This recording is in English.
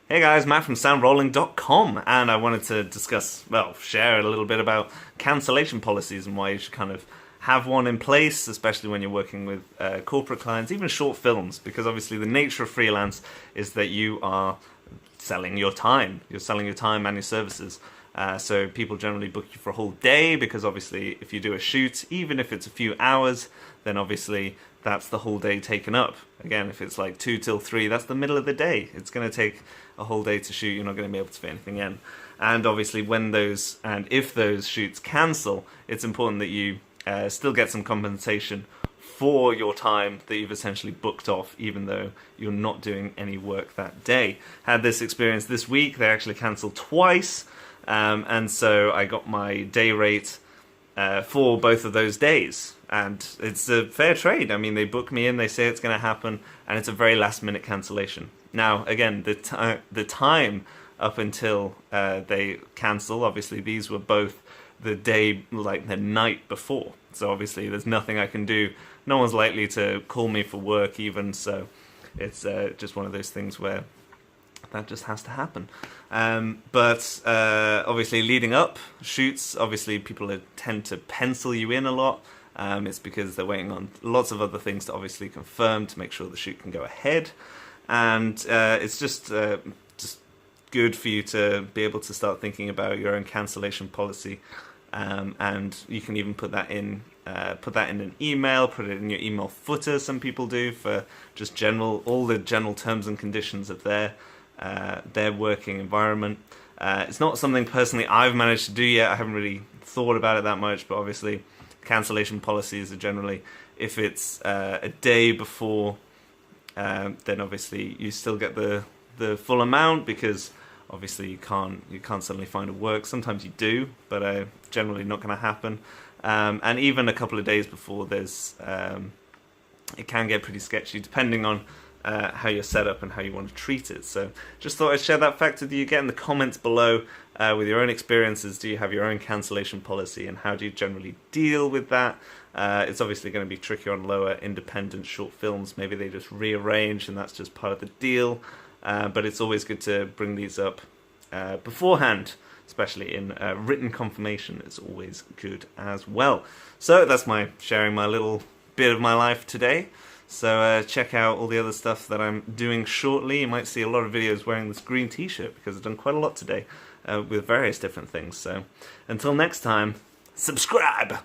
Hey guys, Matt from Soundrolling.com, and I wanted to share a little bit about cancellation policies and why you should kind of have one in place, especially when you're working with corporate clients, even short films, because obviously the nature of freelance is that you are selling your time. You're selling your time and your services. So people generally book you for a whole day because obviously if you do a shoot, even if it's a few hours, then obviously that's the whole day taken up. Again, if it's like 2 till 3, that's the middle of the day. It's going to take a whole day to shoot. You're not going to be able to fit anything in. And obviously if those shoots cancel, it's important that you still get some compensation for your time that you've essentially booked off, even though you're not doing any work that day. Had this experience this week. They actually cancelled twice, and so I got my day rate for both of those days. And it's a fair trade. I mean, they book me in, they say it's going to happen, and it's a very last-minute cancellation. Now, again, the time up until they cancel, obviously these were both the night before. So obviously there's nothing I can do. No one's likely to call me for work even, so it's just one of those things where that just has to happen. But obviously leading up shoots, obviously people tend to pencil you in a lot. It's because they're waiting on lots of other things to obviously confirm to make sure the shoot can go ahead. And it's just good for you to be able to start thinking about your own cancellation policy. And you can even put that in an email, put it in your email footer, some people do, for just all the general terms and conditions of their working environment. It's not something personally I've managed to do yet. I haven't really thought about it that much, but obviously cancellation policies are generally, if it's a day before, then obviously you still get the full amount, because obviously you can't suddenly find a work. Sometimes you do, but generally not going to happen. And even a couple of days before, it can get pretty sketchy depending on how you're set up and how you want to treat it. So just thought I'd share that fact with you. Get in the comments below with your own experiences. Do you have your own cancellation policy, and how do you generally deal with that? It's obviously going to be trickier on lower independent short films. Maybe they just rearrange and that's just part of the deal. But it's always good to bring these up beforehand, especially in written confirmation. It's always good as well. So that's sharing my little bit of my life today. So check out all the other stuff that I'm doing shortly. You might see a lot of videos wearing this green t-shirt because I've done quite a lot today with various different things. So until next time, subscribe!